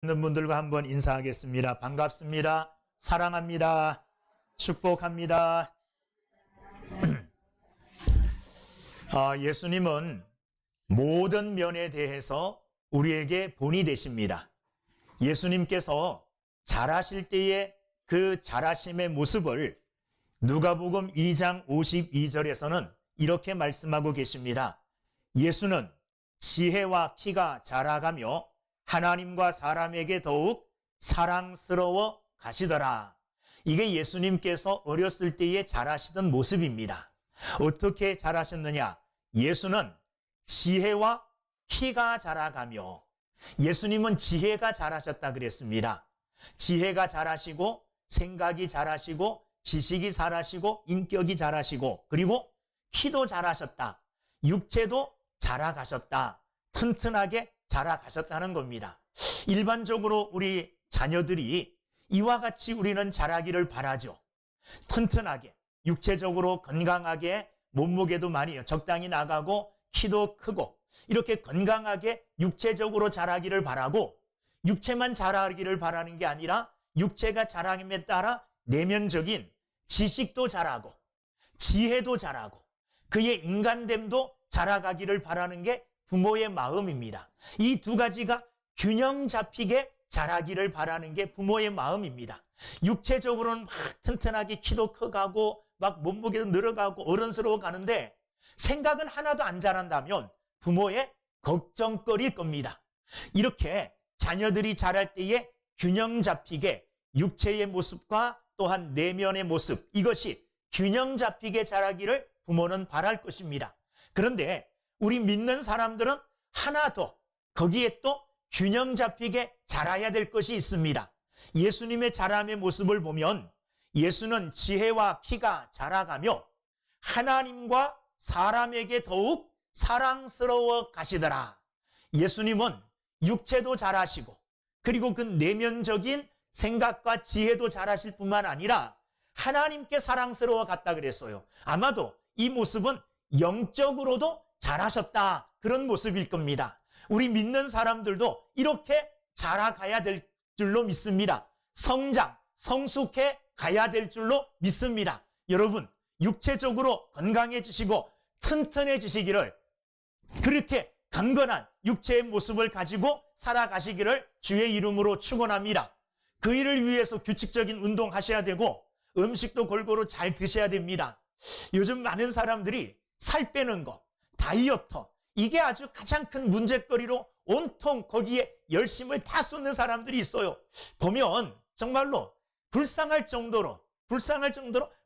있는 분들과 한번 인사하겠습니다. 반갑습니다. 사랑합니다. 축복합니다. 예수님은 모든 면에 대해서 우리에게 본이 되십니다. 예수님께서 잘하실 때의 그 잘하심의 모습을 누가복음 2장 52절에서는 이렇게 말씀하고 계십니다. 예수는 지혜와 키가 자라가며 하나님과 사람에게 더욱 사랑스러워 가시더라. 이게 예수님께서 어렸을 때에 잘하시던 모습입니다. 어떻게 잘하셨느냐? 예수는 지혜와 키가 자라가며, 예수님은 지혜가 잘하셨다 그랬습니다. 지혜가 잘하시고 생각이 잘하시고 지식이 잘하시고 인격이 잘하시고 그리고 키도 잘하셨다. 육체도 자라가셨다. 튼튼하게 자라가셨다는 겁니다. 일반적으로 우리 자녀들이 이와 같이 우리는 자라기를 바라죠. 튼튼하게, 육체적으로 건강하게, 몸무게도 많이 적당히 나가고 키도 크고 이렇게 건강하게 육체적으로 자라기를 바라고, 육체만 자라기를 바라는 게 아니라 육체가 자라임에 따라 내면적인 지식도 자라고 지혜도 자라고 그의 인간됨도 자라가기를 바라는 게 부모의 마음입니다. 이 두 가지가 균형 잡히게 자라기를 바라는 게 부모의 마음입니다. 육체적으로는 막 튼튼하게 키도 커가고 막 몸무게도 늘어가고 어른스러워 가는데 생각은 하나도 안 자란다면 부모의 걱정거리일 겁니다. 이렇게 자녀들이 자랄 때에 균형 잡히게 육체의 모습과 또한 내면의 모습, 이것이 균형 잡히게 자라기를 부모는 바랄 것입니다. 그런데 우리 믿는 사람들은 하나 더 거기에 또 균형 잡히게 자라야 될 것이 있습니다. 예수님의 자람의 모습을 보면 예수는 지혜와 키가 자라가며 하나님과 사람에게 더욱 사랑스러워 가시더라. 예수님은 육체도 잘하시고 그리고 그 내면적인 생각과 지혜도 잘하실 뿐만 아니라 하나님께 사랑스러워 갔다 그랬어요. 아마도 이 모습은 영적으로도 잘하셨다, 그런 모습일 겁니다. 우리 믿는 사람들도 이렇게 자라가야 될 줄로 믿습니다. 성장, 성숙해 가야 될 줄로 믿습니다. 여러분, 육체적으로 건강해지시고 튼튼해지시기를, 그렇게 강건한 육체의 모습을 가지고 살아가시기를 주의 이름으로 축원합니다. 그 일을 위해서 규칙적인 운동하셔야 되고 음식도 골고루 잘 드셔야 됩니다. 요즘 많은 사람들이 살 빼는 거, 다이어트, 이게 아주 가장 큰 문제거리로 온통 거기에 열심을 다 쏟는 사람들이 있어요. 보면 정말로 불쌍할 정도로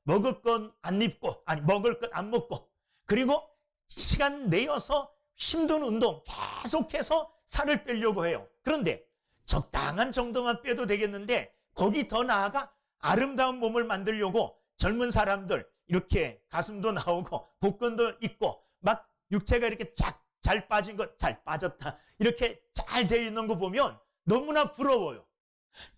먹을 건 안 입고, 아니 먹을 것 안 먹고, 그리고 시간 내어서 힘든 운동 계속해서 살을 빼려고 해요. 그런데 적당한 정도만 빼도 되겠는데 거기 더 나아가 아름다운 몸을 만들려고 젊은 사람들 이렇게 가슴도 나오고 복근도 있고 막 육체가 이렇게 잘 빠진 것, 잘 빠졌다, 이렇게 잘 되어 있는 거 보면 너무나 부러워요.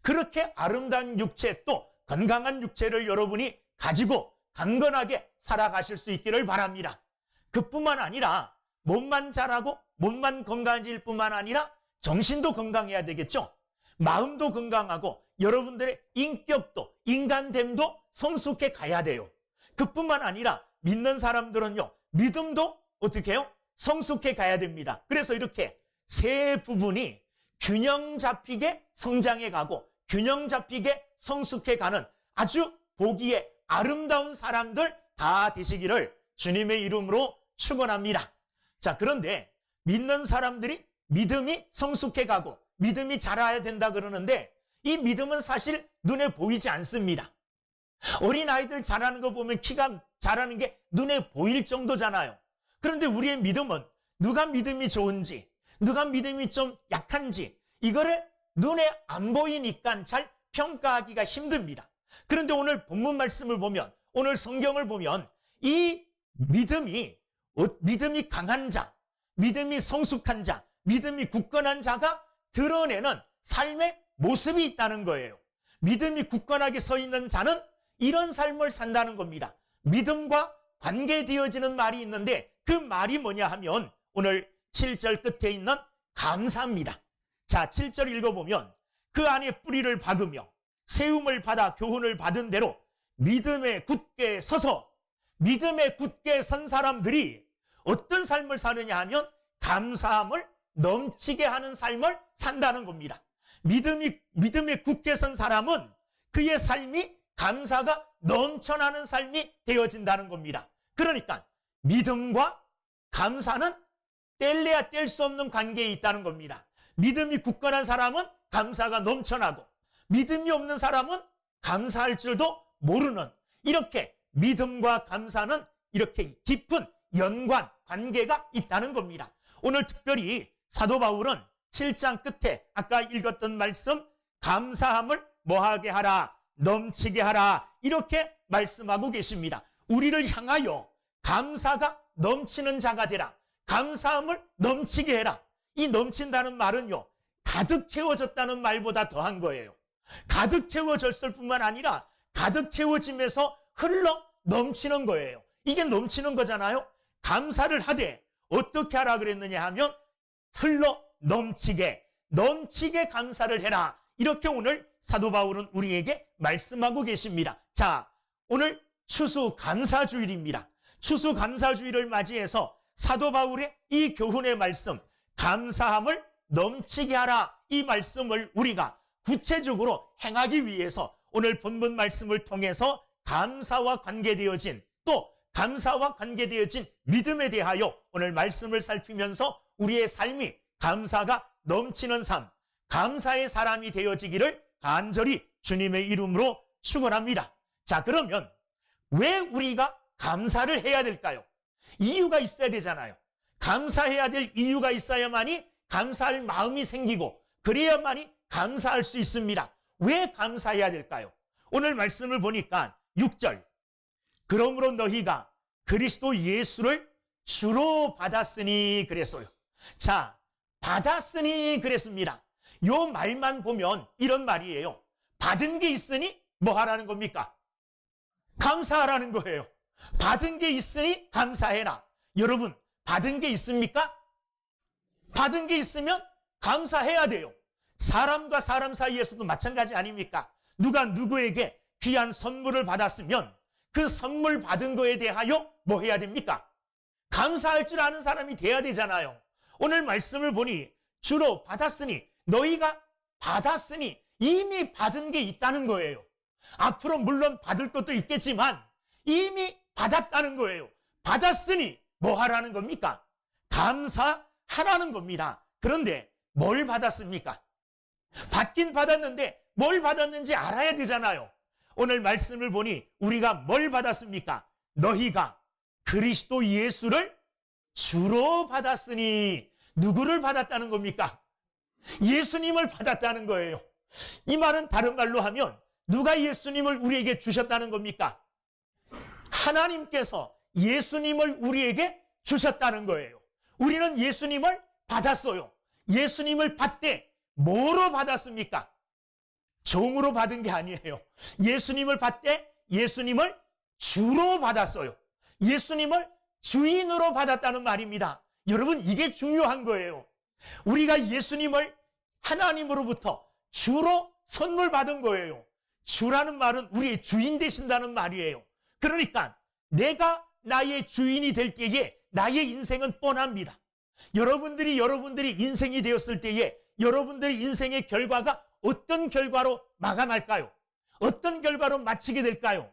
그렇게 아름다운 육체, 또 건강한 육체를 여러분이 가지고 강건하게 살아가실 수 있기를 바랍니다. 그뿐만 아니라 몸만 자라고 몸만 건강해질 뿐만 아니라 정신도 건강해야 되겠죠. 마음도 건강하고 여러분들의 인격도, 인간됨도 성숙해 가야 돼요. 그뿐만 아니라 믿는 사람들은요, 믿음도 어떻게 해요? 성숙해 가야 됩니다. 그래서 이렇게 세 부분이 균형 잡히게 성장해 가고 균형 잡히게 성숙해 가는 아주 보기에 아름다운 사람들 다 되시기를 주님의 이름으로 축원합니다. 자, 그런데 믿는 사람들이 믿음이 성숙해 가고 믿음이 자라야 된다 그러는데 이 믿음은 사실 눈에 보이지 않습니다. 어린아이들 자라는 거 보면 키가 자라는 게 눈에 보일 정도잖아요. 그런데 우리의 믿음은 누가 믿음이 좋은지, 누가 믿음이 좀 약한지 이거를 눈에 안 보이니까 잘 평가하기가 힘듭니다. 그런데 오늘 본문 말씀을 보면, 오늘 성경을 보면 이 믿음이 강한 자, 믿음이 성숙한 자, 믿음이 굳건한 자가 드러내는 삶의 모습이 있다는 거예요. 믿음이 굳건하게 서 있는 자는 이런 삶을 산다는 겁니다. 믿음과 관계되어지는 말이 있는데 그 말이 뭐냐 하면 오늘 7절 끝에 있는 감사입니다. 자, 7절 읽어보면 그 안에 뿌리를 박으며 세움을 받아 교훈을 받은 대로 믿음에 굳게 서서 믿음에 굳게 선 사람들이 어떤 삶을 사느냐 하면 감사함을 넘치게 하는 삶을 산다는 겁니다. 믿음에 굳게 선 사람은 그의 삶이 감사가 넘쳐나는 삶이 되어진다는 겁니다. 그러니까 믿음과 감사는 뗄래야 뗄 수 없는 관계에 있다는 겁니다. 믿음이 굳건한 사람은 감사가 넘쳐나고 믿음이 없는 사람은 감사할 줄도 모르는, 이렇게 믿음과 감사는 이렇게 깊은 연관, 관계가 있다는 겁니다. 오늘 특별히 사도 바울은 7장 끝에 아까 읽었던 말씀, 감사함을 뭐하게 하라, 넘치게 하라, 이렇게 말씀하고 계십니다. 우리를 향하여 감사가 넘치는 자가 되라, 감사함을 넘치게 해라. 이 넘친다는 말은요, 가득 채워졌다는 말보다 더한 거예요. 가득 채워졌을 뿐만 아니라 가득 채워지면서 흘러 넘치는 거예요. 이게 넘치는 거잖아요. 감사를 하되 어떻게 하라 그랬느냐 하면 흘러 넘치게 감사를 해라. 이렇게 오늘 사도 바울은 우리에게 말씀하고 계십니다. 자, 오늘 추수감사주일입니다. 추수감사주일을 맞이해서 사도 바울의 이 교훈의 말씀, 감사함을 넘치게 하라, 이 말씀을 우리가 구체적으로 행하기 위해서 오늘 본문 말씀을 통해서 감사와 관계되어진, 또 감사와 관계되어진 믿음에 대하여 오늘 말씀을 살피면서 우리의 삶이 감사가 넘치는 삶, 감사의 사람이 되어지기를 간절히 주님의 이름으로 축원합니다. 자, 그러면 왜 우리가 감사를 해야 될까요? 이유가 있어야 되잖아요. 감사해야 될 이유가 있어야만이 감사할 마음이 생기고 그래야만이 감사할 수 있습니다. 왜 감사해야 될까요? 오늘 말씀을 보니까 6절, 그러므로 너희가 그리스도 예수를 주로 받았으니 그랬어요. 자, 받았으니 그랬습니다. 요 말만 보면 이런 말이에요. 받은 게 있으니 뭐 하라는 겁니까? 감사하라는 거예요. 받은 게 있으니 감사해라. 여러분, 받은 게 있습니까? 받은 게 있으면 감사해야 돼요. 사람과 사람 사이에서도 마찬가지 아닙니까? 누가 누구에게 귀한 선물을 받았으면 그 선물 받은 거에 대하여 뭐 해야 됩니까? 감사할 줄 아는 사람이 돼야 되잖아요. 오늘 말씀을 보니 주로 받았으니, 너희가 받았으니 이미 받은 게 있다는 거예요. 앞으로 물론 받을 것도 있겠지만 이미 받았다는 거예요. 받았으니 뭐 하라는 겁니까? 감사하라는 겁니다. 그런데 뭘 받았습니까? 받긴 받았는데 뭘 받았는지 알아야 되잖아요. 오늘 말씀을 보니 우리가 뭘 받았습니까? 너희가 그리스도 예수를 주로 받았으니, 누구를 받았다는 겁니까? 예수님을 받았다는 거예요. 이 말은 다른 말로 하면 누가 예수님을 우리에게 주셨다는 겁니까? 하나님께서 예수님을 우리에게 주셨다는 거예요. 우리는 예수님을 받았어요. 예수님을 받되 뭐로 받았습니까? 종으로 받은 게 아니에요. 예수님을 받되 예수님을 주로 받았어요. 예수님을 주인으로 받았다는 말입니다. 여러분, 이게 중요한 거예요. 우리가 예수님을 하나님으로부터 주로 선물 받은 거예요. 주라는 말은 우리의 주인 되신다는 말이에요. 그러니까 내가 나의 주인이 될 때에 나의 인생은 뻔합니다. 여러분들이 인생이 되었을 때에 여러분들의 인생의 결과가 어떤 결과로 마감할까요? 어떤 결과로 마치게 될까요?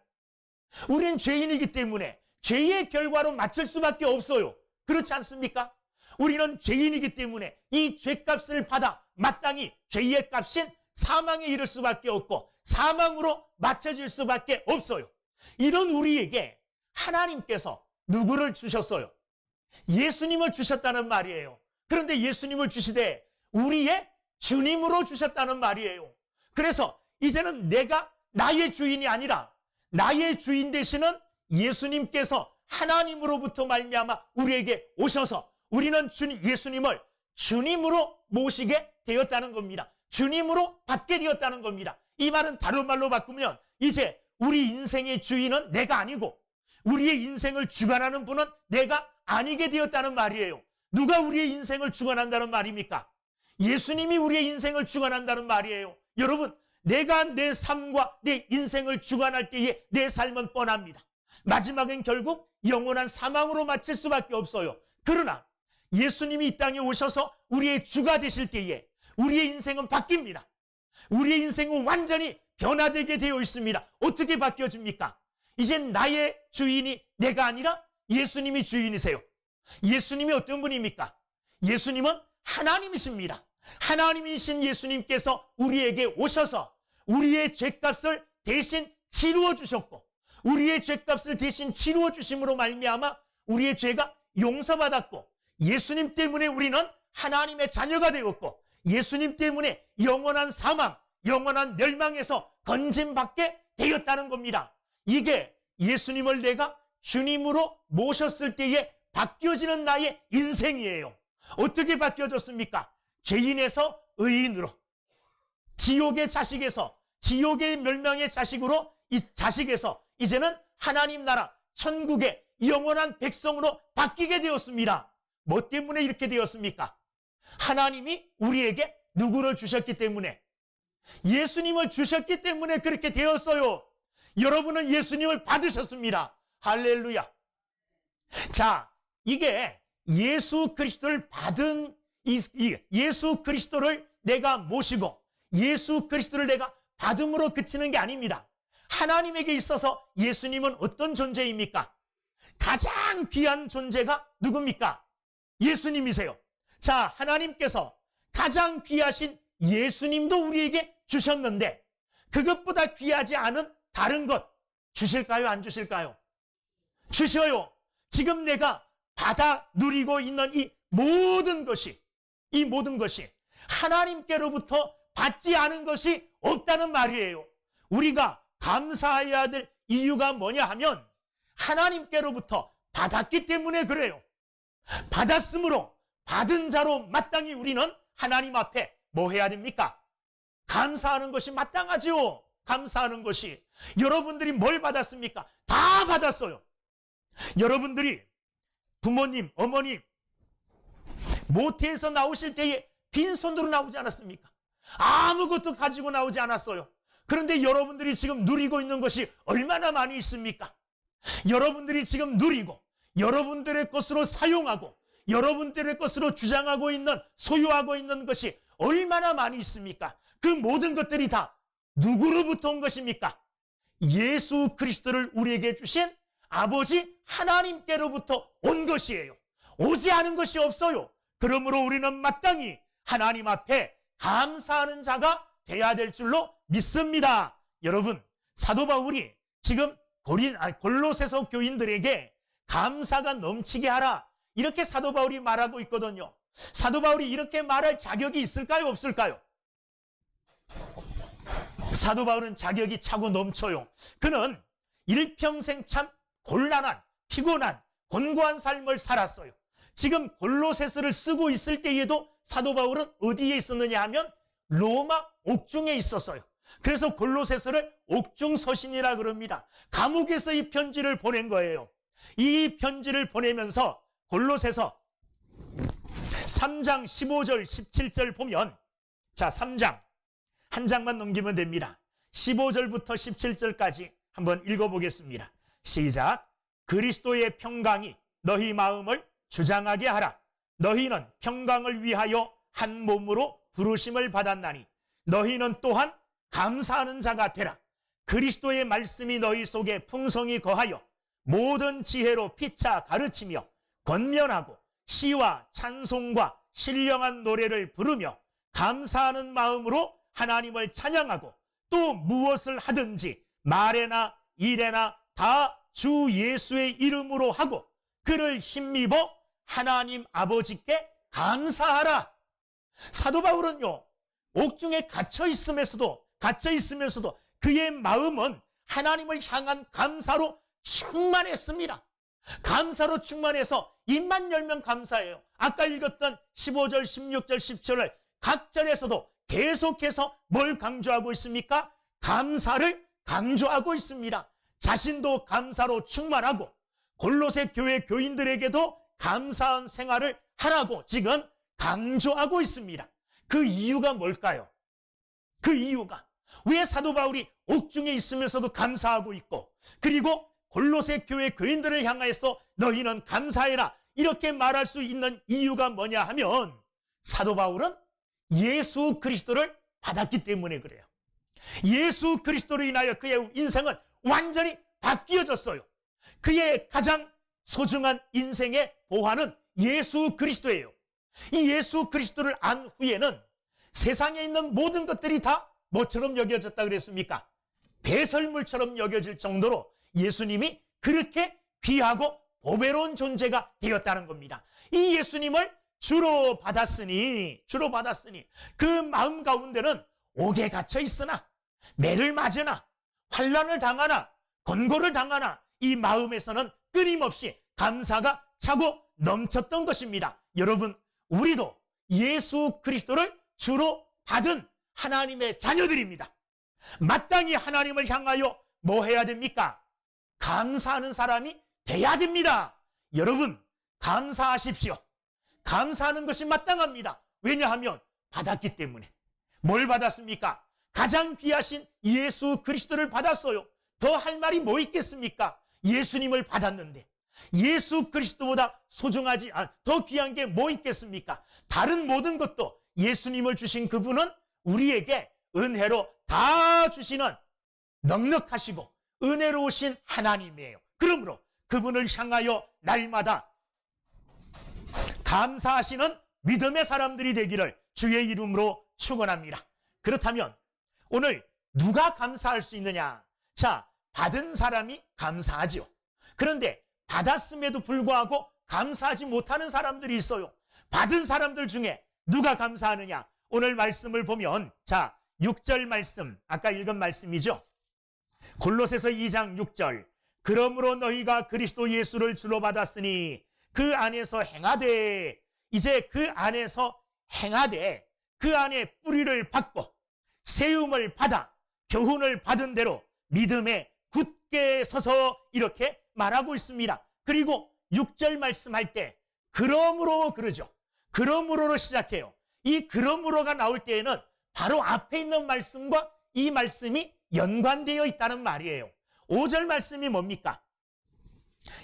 우린 죄인이기 때문에 죄의 결과로 마칠 수밖에 없어요. 그렇지 않습니까? 우리는 죄인이기 때문에 이 죄값을 받아 마땅히 죄의 값인 사망에 이를 수밖에 없고 사망으로 맞춰질 수밖에 없어요. 이런 우리에게 하나님께서 누구를 주셨어요? 예수님을 주셨다는 말이에요. 그런데 예수님을 주시되 우리의 주님으로 주셨다는 말이에요. 그래서 이제는 내가 나의 주인이 아니라 나의 주인 되시는 예수님께서 하나님으로부터 말미암아 우리에게 오셔서 우리는 예수님을 주님으로 모시게 되었다는 겁니다. 주님으로 받게 되었다는 겁니다. 이 말은 다른 말로 바꾸면 이제 우리 인생의 주인은 내가 아니고 우리의 인생을 주관하는 분은 내가 아니게 되었다는 말이에요. 누가 우리의 인생을 주관한다는 말입니까? 예수님이 우리의 인생을 주관한다는 말이에요. 여러분, 내가 내 삶과 내 인생을 주관할 때에 내 삶은 뻔합니다. 마지막엔 결국 영원한 사망으로 마칠 수밖에 없어요. 그러나 예수님이 이 땅에 오셔서 우리의 주가 되실 때에 우리의 인생은 바뀝니다. 우리의 인생은 완전히 변화되게 되어 있습니다. 어떻게 바뀌어집니까? 이제 나의 주인이 내가 아니라 예수님이 주인이세요. 예수님이 어떤 분입니까? 예수님은 하나님이십니다. 하나님이신 예수님께서 우리에게 오셔서 우리의 죄값을 대신 치루어 주셨고, 우리의 죄값을 대신 치루어 주심으로 말미암아 우리의 죄가 용서받았고, 예수님 때문에 우리는 하나님의 자녀가 되었고, 예수님 때문에 영원한 사망, 영원한 멸망에서 건짐받게 되었다는 겁니다. 이게 예수님을 내가 주님으로 모셨을 때에 바뀌어지는 나의 인생이에요. 어떻게 바뀌어졌습니까? 죄인에서 의인으로, 지옥의 자식에서, 지옥의 멸망의 자식으로, 이 자식에서 이제는 하나님 나라 천국의 영원한 백성으로 바뀌게 되었습니다. 뭐 때문에 이렇게 되었습니까? 하나님이 우리에게 누구를 주셨기 때문에, 예수님을 주셨기 때문에 그렇게 되었어요. 여러분은 예수님을 받으셨습니다. 할렐루야. 자, 이게 예수 그리스도를 받은 예수 그리스도를 내가 모시고 예수 그리스도를 내가 받음으로 그치는 게 아닙니다. 하나님에게 있어서 예수님은 어떤 존재입니까? 가장 귀한 존재가 누굽니까? 예수님이세요. 자, 하나님께서 가장 귀하신 예수님도 우리에게 주셨는데 그것보다 귀하지 않은 다른 것 주실까요? 안 주실까요? 주셔요. 지금 내가 받아 누리고 있는 이 모든 것이 하나님께로부터 받지 않은 것이 없다는 말이에요. 우리가 감사해야 될 이유가 뭐냐 하면 하나님께로부터 받았기 때문에 그래요. 받았으므로 받은 자로 마땅히 우리는 하나님 앞에 뭐 해야 됩니까? 감사하는 것이 마땅하지요. 감사하는 것이. 여러분들이 뭘 받았습니까? 다 받았어요. 여러분들이 부모님, 어머님 모태에서 나오실 때에 빈손으로 나오지 않았습니까? 아무것도 가지고 나오지 않았어요. 그런데 여러분들이 지금 누리고 있는 것이 얼마나 많이 있습니까? 여러분들이 지금 누리고 여러분들의 것으로 사용하고 여러분들의 것으로 주장하고 있는, 소유하고 있는 것이 얼마나 많이 있습니까? 그 모든 것들이 다 누구로부터 온 것입니까? 예수 그리스도를 우리에게 주신 아버지 하나님께로부터 온 것이에요. 오지 않은 것이 없어요. 그러므로 우리는 마땅히 하나님 앞에 감사하는 자가 돼야 될 줄로 믿습니다. 여러분, 사도 바울이 지금 골로새서 교인들에게 감사가 넘치게 하라, 이렇게 사도 바울이 말하고 있거든요. 사도 바울이 이렇게 말할 자격이 있을까요? 없을까요? 사도 바울은 자격이 차고 넘쳐요. 그는 일평생 참 곤란한, 피곤한, 곤고한 삶을 살았어요. 지금 골로새서를 쓰고 있을 때에도 사도 바울은 어디에 있었느냐 하면 로마 옥중에 있었어요. 그래서 골로새서를 옥중서신이라 그럽니다. 감옥에서 이 편지를 보낸 거예요. 이 편지를 보내면서 골로새서 3장 15절 17절 보면, 자, 3장 한 장만 넘기면 됩니다. 15절부터 17절까지 한번 읽어보겠습니다. 시작. 그리스도의 평강이 너희 마음을 주장하게 하라. 너희는 평강을 위하여 한 몸으로 부르심을 받았나니 너희는 또한 감사하는 자가 되라. 그리스도의 말씀이 너희 속에 풍성히 거하여 모든 지혜로 피차 가르치며 권면하고 시와 찬송과 신령한 노래를 부르며 감사하는 마음으로 하나님을 찬양하고, 또 무엇을 하든지 말에나 일에나 다 주 예수의 이름으로 하고 그를 힘입어 하나님 아버지께 감사하라. 사도 바울은요, 옥중에 갇혀 있으면서도 그의 마음은 하나님을 향한 감사로 충만했습니다. 감사로 충만해서 입만 열면 감사해요. 아까 읽었던 15절, 16절, 17절 각 절에서도 계속해서 뭘 강조하고 있습니까? 감사를 강조하고 있습니다. 자신도 감사로 충만하고 골로새 교회 교인들에게도 감사한 생활을 하라고 지금 강조하고 있습니다. 그 이유가 뭘까요? 그 이유가 왜 사도 바울이 옥중에 있으면서도 감사하고 있고, 그리고 골로새 교회 교인들을 향하여서 너희는 감사해라 이렇게 말할 수 있는 이유가 뭐냐 하면, 사도 바울은 예수 그리스도를 받았기 때문에 그래요. 예수 그리스도로 인하여 그의 인생은 완전히 바뀌어졌어요. 그의 가장 소중한 인생의 보화는 예수 그리스도예요. 이 예수 그리스도를 안 후에는 세상에 있는 모든 것들이 다 뭐처럼 여겨졌다 그랬습니까? 배설물처럼 여겨질 정도로 예수님이 그렇게 귀하고 보배로운 존재가 되었다는 겁니다. 이 예수님을 주로 받았으니 그 마음 가운데는 옥에 갇혀 있으나, 매를 맞으나, 환난을 당하나, 권고를 당하나 이 마음에서는 끊임없이 감사가 차고 넘쳤던 것입니다. 여러분, 우리도 예수 그리스도를 주로 받은 하나님의 자녀들입니다. 마땅히 하나님을 향하여 뭐 해야 됩니까? 감사하는 사람이 돼야 됩니다. 여러분, 감사하십시오. 감사하는 것이 마땅합니다. 왜냐하면 받았기 때문에. 뭘 받았습니까? 가장 귀하신 예수 그리스도를 받았어요. 더 할 말이 뭐 있겠습니까? 예수님을 받았는데 예수 그리스도보다 소중하지, 더 귀한 게 뭐 있겠습니까? 다른 모든 것도 예수님을 주신 그분은 우리에게 은혜로 다 주시는 넉넉하시고 은혜로우신 하나님이에요. 그러므로 그분을 향하여 날마다 감사하시는 믿음의 사람들이 되기를 주의 이름으로 축원합니다. 그렇다면 오늘 누가 감사할 수 있느냐? 자, 받은 사람이 감사하지요. 그런데 받았음에도 불구하고 감사하지 못하는 사람들이 있어요. 받은 사람들 중에 누가 감사하느냐? 오늘 말씀을 보면, 자, 6절 말씀, 아까 읽은 말씀이죠. 골로새서 2장 6절. 그러므로 너희가 그리스도 예수를 주로 받았으니 그 안에서 행하되, 이제 그 안에서 행하되, 그 안에 뿌리를 받고 세움을 받아 교훈을 받은 대로 믿음에 굳게 서서, 이렇게 말하고 있습니다. 그리고 6절 말씀할 때 그러므로 그러죠. 그러므로로 시작해요. 이 그러므로가 나올 때에는 바로 앞에 있는 말씀과 이 말씀이 연관되어 있다는 말이에요. 5절 말씀이 뭡니까?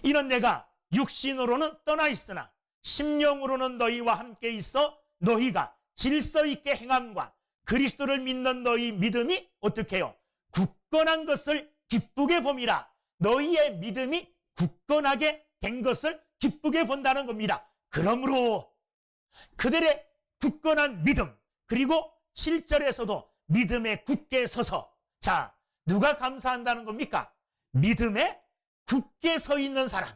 이는 내가 육신으로는 떠나 있으나 심령으로는 너희와 함께 있어 너희가 질서 있게 행함과 그리스도를 믿는 너희 믿음이 어떻게 해요? 굳건한 것을 기쁘게 봄이라. 너희의 믿음이 굳건하게 된 것을 기쁘게 본다는 겁니다. 그러므로 그들의 굳건한 믿음, 그리고 7절에서도 믿음에 굳게 서서, 자, 누가 감사한다는 겁니까? 믿음에 굳게 서 있는 사람,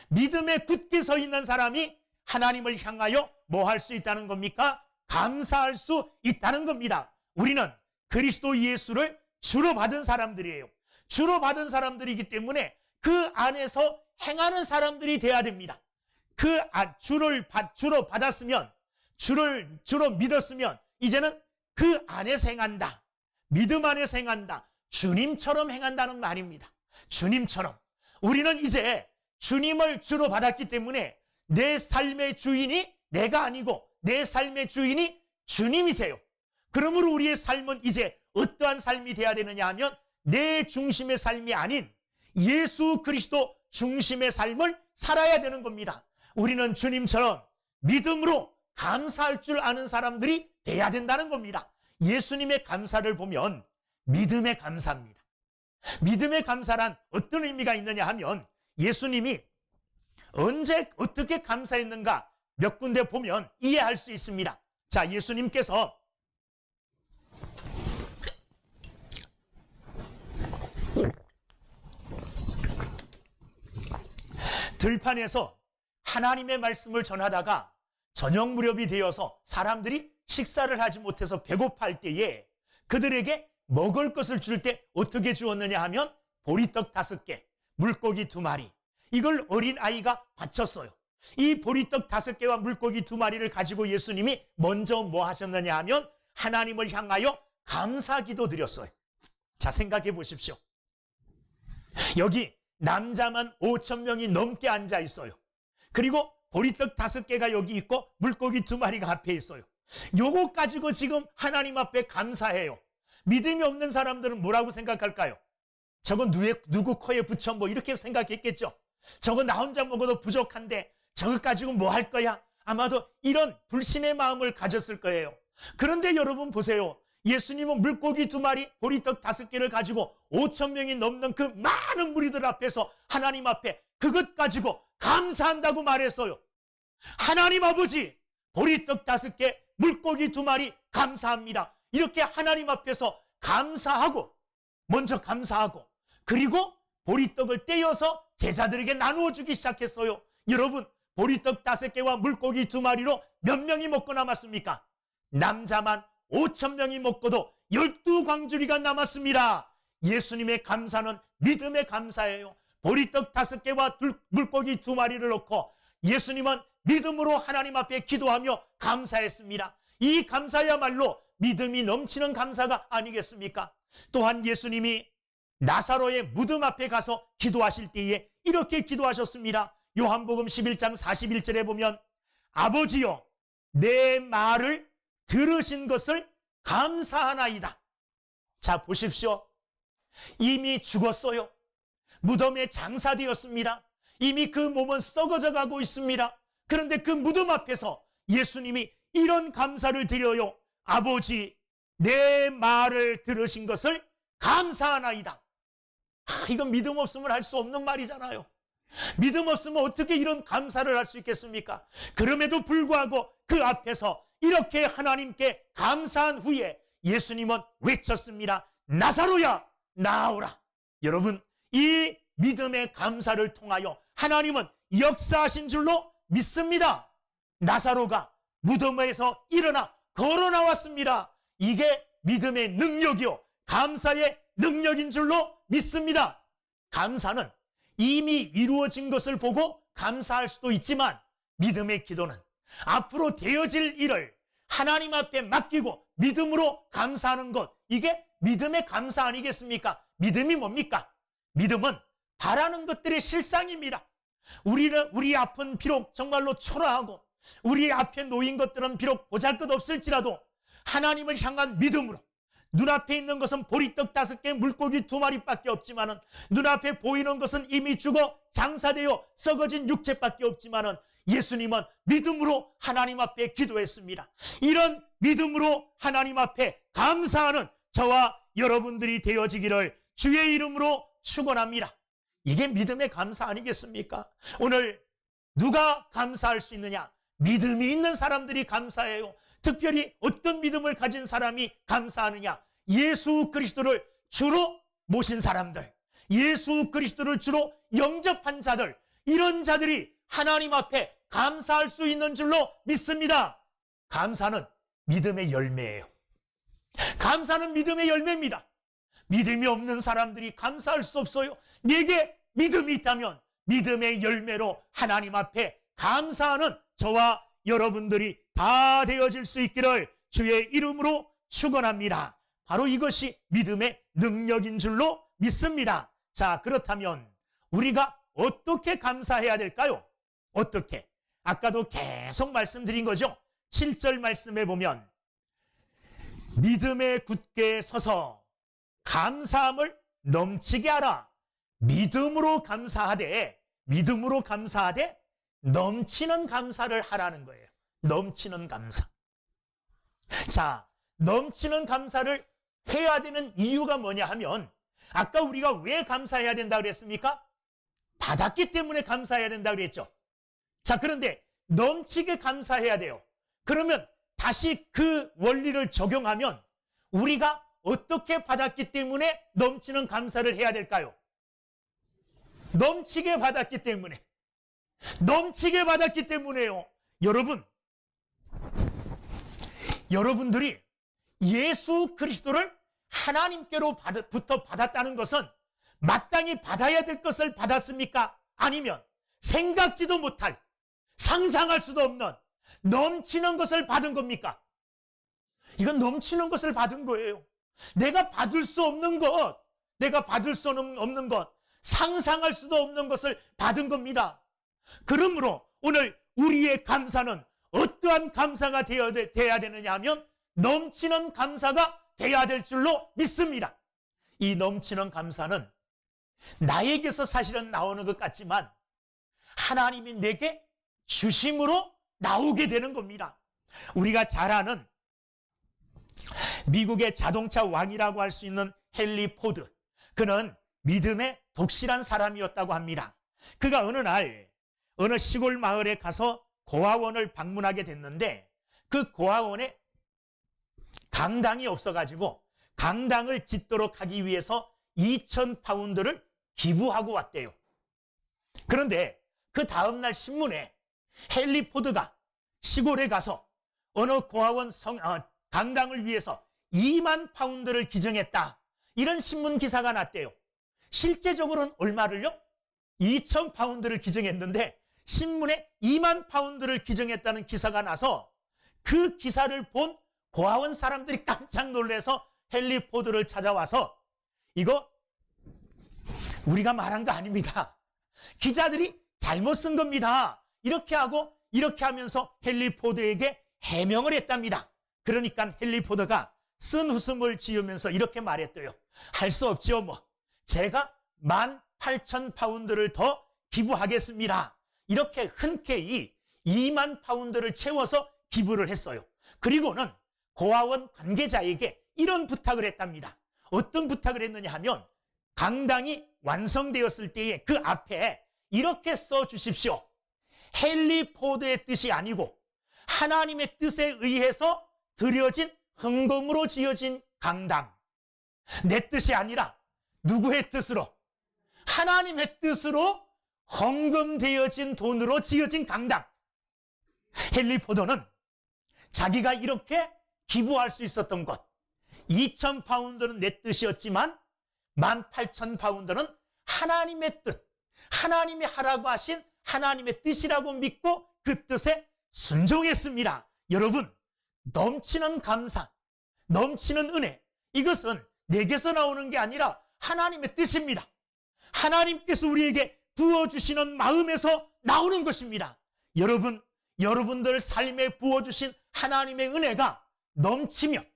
믿음에 굳게 서 있는 사람이 하나님을 향하여 뭐 할 수 있다는 겁니까? 감사할 수 있다는 겁니다. 우리는 그리스도 예수를 주로 받은 사람들이에요. 주로 받은 사람들이기 때문에 그 안에서 행하는 사람들이 돼야 됩니다. 주로 받았으면, 주로 믿었으면 이제는 그 안에서 행한다. 믿음 안에서 행한다. 주님처럼 행한다는 말입니다. 주님처럼. 우리는 이제 주님을 주로 받았기 때문에 내 삶의 주인이 내가 아니고 내 삶의 주인이 주님이세요. 그러므로 우리의 삶은 이제 어떠한 삶이 돼야 되느냐 하면 내 중심의 삶이 아닌 예수 그리스도 중심의 삶을 살아야 되는 겁니다. 우리는 주님처럼 믿음으로 감사할 줄 아는 사람들이 돼야 된다는 겁니다. 예수님의 감사를 보면 믿음의 감사입니다. 믿음의 감사란 어떤 의미가 있느냐 하면 예수님이 언제 어떻게 감사했는가 몇 군데 보면 이해할 수 있습니다. 자, 예수님께서 들판에서 하나님의 말씀을 전하다가 저녁 무렵이 되어서 사람들이 식사를 하지 못해서 배고파할 때에 그들에게 먹을 것을 줄 때 어떻게 주었느냐 하면 보리떡 5개, 물고기 2마리, 이걸 어린아이가 바쳤어요. 이 보리떡 5개와 물고기 2마리를 가지고 예수님이 먼저 뭐 하셨느냐 하면 하나님을 향하여 감사기도 드렸어요. 자, 생각해 보십시오. 여기 남자만 5,000명이 넘게 앉아 있어요. 그리고 보리떡 5개가 여기 있고 물고기 2마리가 앞에 있어요. 요거 가지고 지금 하나님 앞에 감사해요. 믿음이 없는 사람들은 뭐라고 생각할까요? 저건 누구 코에 붙여 뭐 이렇게 생각했겠죠. 저거 나 혼자 먹어도 부족한데 저거 가지고 뭐 할 거야? 아마도 이런 불신의 마음을 가졌을 거예요. 그런데 여러분 보세요. 예수님은 물고기 2마리, 보리떡 5개를 가지고 5,000명이 넘는 그 많은 무리들 앞에서 하나님 앞에 그것 가지고 감사한다고 말했어요. 하나님 아버지, 보리떡 5개, 물고기 2마리 감사합니다. 이렇게 하나님 앞에서 감사하고, 먼저 감사하고, 그리고 보리떡을 떼어서 제자들에게 나누어 주기 시작했어요. 여러분, 보리떡 5개와 물고기 2마리로 몇 명이 먹고 남았습니까? 남자만 5,000명이 먹고도 12광주리가 남았습니다. 예수님의 감사는 믿음의 감사예요. 보리떡 5개와 물고기 2마리를 놓고 예수님은 믿음으로 하나님 앞에 기도하며 감사했습니다. 이 감사야말로 믿음이 넘치는 감사가 아니겠습니까? 또한 예수님이 나사로의 무덤 앞에 가서 기도하실 때에 이렇게 기도하셨습니다. 요한복음 11장 41절에 보면 아버지여 내 말을 들으신 것을 감사하나이다. 자, 보십시오. 이미 죽었어요. 무덤에 장사되었습니다. 이미 그 몸은 썩어져 가고 있습니다. 그런데 그 무덤 앞에서 예수님이 이런 감사를 드려요. 아버지 내 말을 들으신 것을 감사하나이다. 이건 믿음 없으면 할 수 없는 말이잖아요. 믿음 없으면 어떻게 이런 감사를 할 수 있겠습니까? 그럼에도 불구하고 그 앞에서 이렇게 하나님께 감사한 후에 예수님은 외쳤습니다. 나사로야 나오라. 여러분, 이 믿음의 감사를 통하여 하나님은 역사하신 줄로 믿습니다. 나사로가 무덤에서 일어나 걸어 나왔습니다. 이게 믿음의 능력이요 감사의 능력인 줄로 믿습니다. 감사는 이미 이루어진 것을 보고 감사할 수도 있지만 믿음의 기도는 앞으로 되어질 일을 하나님 앞에 맡기고 믿음으로 감사하는 것, 이게 믿음의 감사 아니겠습니까? 믿음이 뭡니까? 믿음은 바라는 것들의 실상입니다. 우리는 우리 앞은 비록 정말로 초라하고 우리 앞에 놓인 것들은 비록 보잘것없을지라도 하나님을 향한 믿음으로, 눈앞에 있는 것은 보리떡 5개, 물고기 2마리밖에 없지만은 눈앞에 보이는 것은 이미 죽어 장사되어 썩어진 육체밖에 없지만은 예수님은 믿음으로 하나님 앞에 기도했습니다. 이런 믿음으로 하나님 앞에 감사하는 저와 여러분들이 되어지기를 주의 이름으로 축원합니다. 이게 믿음의 감사 아니겠습니까? 오늘 누가 감사할 수 있느냐? 믿음이 있는 사람들이 감사해요. 특별히 어떤 믿음을 가진 사람이 감사하느냐? 예수 그리스도를 주로 모신 사람들, 예수 그리스도를 주로 영접한 자들, 이런 자들이 하나님 앞에 감사할 수 있는 줄로 믿습니다. 감사는 믿음의 열매예요. 감사는 믿음의 열매입니다. 믿음이 없는 사람들이 감사할 수 없어요. 내게 믿음이 있다면 믿음의 열매로 하나님 앞에 감사하는 저와 여러분들이 다 되어질 수 있기를 주의 이름으로 축원합니다. 바로 이것이 믿음의 능력인 줄로 믿습니다. 자, 그렇다면 우리가 어떻게 감사해야 될까요? 어떻게? 아까도 계속 말씀드린 거죠. 7절 말씀에 보면 믿음에 굳게 서서 감사함을 넘치게 하라. 믿음으로 감사하되 넘치는 감사를 하라는 거예요. 넘치는 감사. 자, 넘치는 감사를 해야 되는 이유가 뭐냐 하면 아까 우리가 왜 감사해야 된다 그랬습니까? 받았기 때문에 감사해야 된다 그랬죠. 자, 그런데 넘치게 감사해야 돼요. 그러면 다시 그 원리를 적용하면 우리가 어떻게 받았기 때문에 넘치는 감사를 해야 될까요? 넘치게 받았기 때문에요. 여러분들이 예수 그리스도를 하나님께로부터 받았다는 것은 마땅히 받아야 될 것을 받았습니까? 아니면 생각지도 못할, 상상할 수도 없는 넘치는 것을 받은 겁니까? 이건 넘치는 것을 받은 거예요. 내가 받을 수 없는 것, 상상할 수도 없는 것을 받은 겁니다. 그러므로 오늘 우리의 감사는 어떠한 감사가 되어야 되느냐 하면 넘치는 감사가 돼야 될 줄로 믿습니다. 이 넘치는 감사는 나에게서 사실은 나오는 것 같지만 하나님이 내게 주심으로 나오게 되는 겁니다. 우리가 잘 아는 미국의 자동차 왕이라고 할 수 있는 헨리 포드, 그는 믿음의 독실한 사람이었다고 합니다. 그가 어느 날 어느 시골 마을에 가서 고아원을 방문하게 됐는데 그 고아원에 강당이 없어가지고 강당을 짓도록 하기 위해서 2,000파운드를 기부하고 왔대요. 그런데 그 다음날 신문에 헨리 포드가 시골에 가서 어느 고아원 강당을 위해서 2만 파운드를 기증했다, 이런 신문 기사가 났대요. 실제적으로는 얼마를요? 2,000파운드를 기증했는데 신문에 2만 파운드를 기증했다는 기사가 나서 그 기사를 본 고아원 사람들이 깜짝 놀라서 헨리 포드를 찾아와서 이거 우리가 말한 거 아닙니다, 기자들이 잘못 쓴 겁니다, 이렇게 하고 이렇게 하면서 헨리 포드에게 해명을 했답니다. 그러니까 헨리 포드가 쓴 웃음을 지으면서 이렇게 말했대요. 할 수 없지요, 뭐 제가 18,000파운드를 더 기부하겠습니다. 이렇게 흔쾌히 2만 파운드를 채워서 기부를 했어요. 그리고는 고아원 관계자에게 이런 부탁을 했답니다. 어떤 부탁을 했느냐 하면 강당이 완성되었을 때에 그 앞에 이렇게 써 주십시오. 헨리 포드의 뜻이 아니고 하나님의 뜻에 의해서 드려진 헌금으로 지어진 강당, 내 뜻이 아니라 누구의 뜻으로? 하나님의 뜻으로 헌금되어진 돈으로 지어진 강당. 헨리 포드는 자기가 이렇게 기부할 수 있었던 것, 2,000파운드는 내 뜻이었지만 18,000파운드는 하나님의 뜻, 하나님이 하라고 하신 하나님의 뜻이라고 믿고 그 뜻에 순종했습니다. 여러분, 넘치는 감사, 넘치는 은혜, 이것은 내게서 나오는 게 아니라 하나님의 뜻입니다. 하나님께서 우리에게 부어주시는 마음에서 나오는 것입니다. 여러분, 여러분들 삶에 부어주신 하나님의 은혜가 넘치면,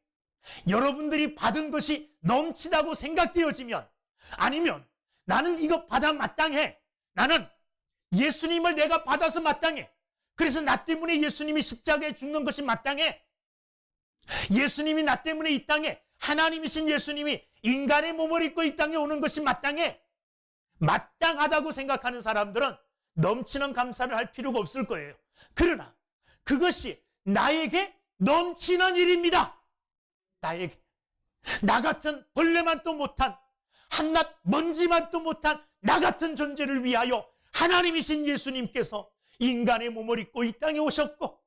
여러분들이 받은 것이 넘치다고 생각되어지면, 아니면 나는 이거 받아 마땅해, 나는 예수님을 내가 받아서 마땅해, 그래서 나 때문에 예수님이 십자가에 죽는 것이 마땅해, 예수님이 나 때문에 이 땅에, 하나님이신 예수님이 인간의 몸을 입고 이 땅에 오는 것이 마땅해, 마땅하다고 생각하는 사람들은 넘치는 감사를 할 필요가 없을 거예요. 그러나 그것이 나에게 넘치는 일입니다. 나에게, 나 같은 벌레만도 못한, 한낱 먼지만도 못한 나 같은 존재를 위하여 하나님이신 예수님께서 인간의 몸을 입고 이 땅에 오셨고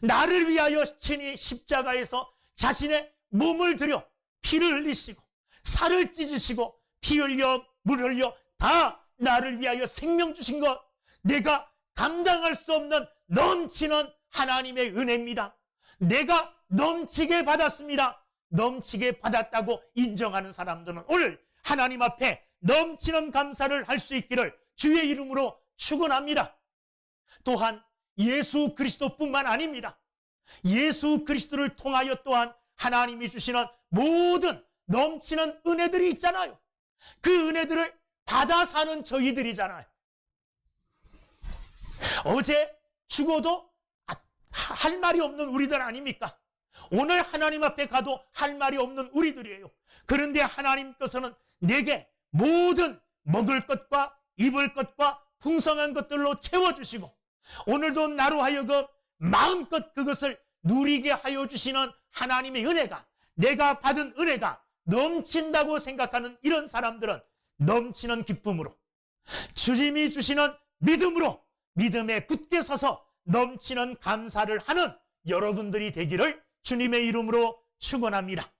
나를 위하여 친히 십자가에서 자신의 몸을 들여 피를 흘리시고 살을 찢으시고 피 흘려 물 흘려 다 나를 위하여 생명 주신 것, 내가 감당할 수 없는 넘치는 하나님의 은혜입니다. 내가 넘치게 받았습니다. 넘치게 받았다고 인정하는 사람들은 오늘 하나님 앞에 넘치는 감사를 할 수 있기를 주의 이름으로 축원합니다. 또한 예수 그리스도뿐만 아닙니다. 예수 그리스도를 통하여 또한 하나님이 주시는 모든 넘치는 은혜들이 있잖아요. 그 은혜들을 받아 사는 저희들이잖아요. 어제 죽어도 할 말이 없는 우리들 아닙니까? 오늘 하나님 앞에 가도 할 말이 없는 우리들이에요. 그런데 하나님께서는 내게 모든 먹을 것과 입을 것과 풍성한 것들로 채워주시고 오늘도 나로 하여금 마음껏 그것을 누리게 하여 주시는 하나님의 은혜가, 내가 받은 은혜가 넘친다고 생각하는 이런 사람들은 넘치는 기쁨으로, 주님이 주시는 믿음으로 믿음에 굳게 서서 넘치는 감사를 하는 여러분들이 되기를 주님의 이름으로 축원합니다.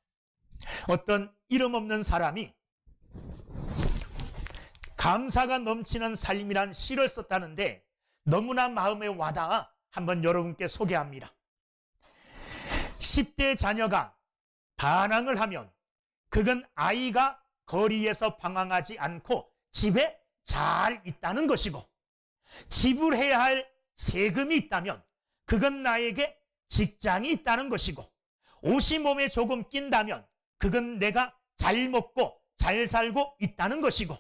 어떤 이름 없는 사람이 감사가 넘치는 삶이란 시를 썼다는데 너무나 마음에 와닿아 한번 여러분께 소개합니다. 10대 자녀가 반항을 하면 그건 아이가 거리에서 방황하지 않고 집에 잘 있다는 것이고, 지불해야 할 세금이 있다면 그건 나에게 직장이 있다는 것이고, 옷이 몸에 조금 낀다면 그건 내가 잘 먹고 잘 살고 있다는 것이고,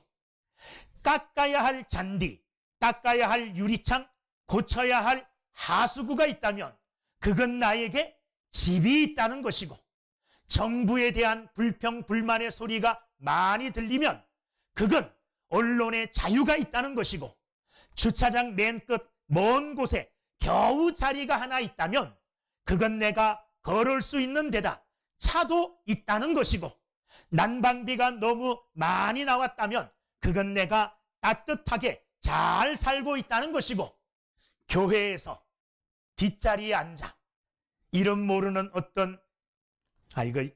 깎아야 할 잔디, 닦아야 할 유리창, 고쳐야 할 하수구가 있다면 그건 나에게 집이 있다는 것이고, 정부에 대한 불평, 불만의 소리가 많이 들리면 그건 언론의 자유가 있다는 것이고, 주차장 맨 끝 먼 곳에 겨우 자리가 하나 있다면 그건 내가 걸을 수 있는 데다 차도 있다는 것이고, 난방비가 너무 많이 나왔다면 그건 내가 따뜻하게 잘 살고 있다는 것이고, 교회에서 뒷자리에 앉아 이름 모르는 어떤, 이거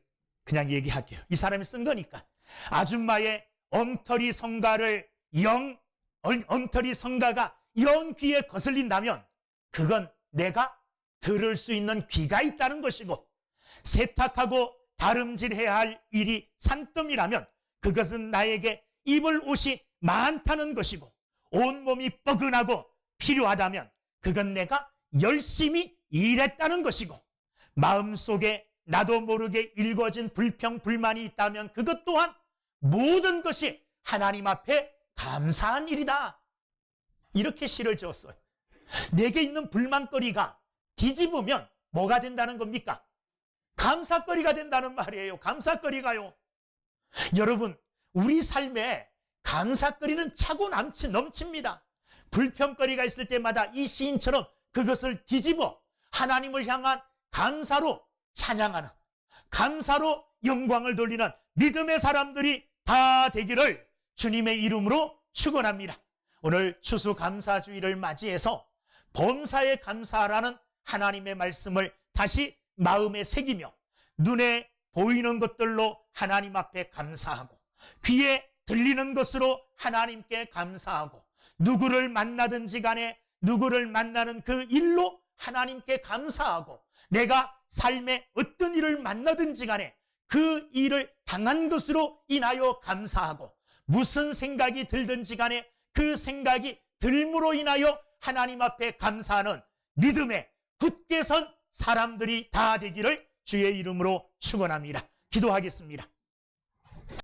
그냥 얘기할게요. 이 사람이 쓴 거니까. 아줌마의 엉터리 성가가 영 귀에 거슬린다면 그건 내가 들을 수 있는 귀가 있다는 것이고, 세탁하고 다름질해야 할 일이 산더미라면 그것은 나에게 입을 옷이 많다는 것이고, 온몸이 뻐근하고 필요하다면 그건 내가 열심히 일했다는 것이고, 마음속에 나도 모르게 일궈진 불평, 불만이 있다면 그것 또한 모든 것이 하나님 앞에 감사한 일이다. 이렇게 시를 지었어요. 내게 있는 불만거리가 뒤집으면 뭐가 된다는 겁니까? 감사거리가 된다는 말이에요. 감사거리가요. 여러분, 우리 삶에 감사거리는 차고 넘칩니다. 불평거리가 있을 때마다 이 시인처럼 그것을 뒤집어 하나님을 향한 감사로 찬양하는, 감사로 영광을 돌리는 믿음의 사람들이 다 되기를 주님의 이름으로 축원합니다. 오늘 추수감사주의를 맞이해서 범사에 감사하라는 하나님의 말씀을 다시 마음에 새기며, 눈에 보이는 것들로 하나님 앞에 감사하고, 귀에 들리는 것으로 하나님께 감사하고, 누구를 만나든지 간에 누구를 만나는 그 일로 하나님께 감사하고, 내가 삶에 어떤 일을 만나든지 간에 그 일을 당한 것으로 인하여 감사하고, 무슨 생각이 들든지 간에 그 생각이 들므로 인하여 하나님 앞에 감사하는 믿음에 굳게 선 사람들이 다 되기를 주의 이름으로 축원합니다. 기도하겠습니다.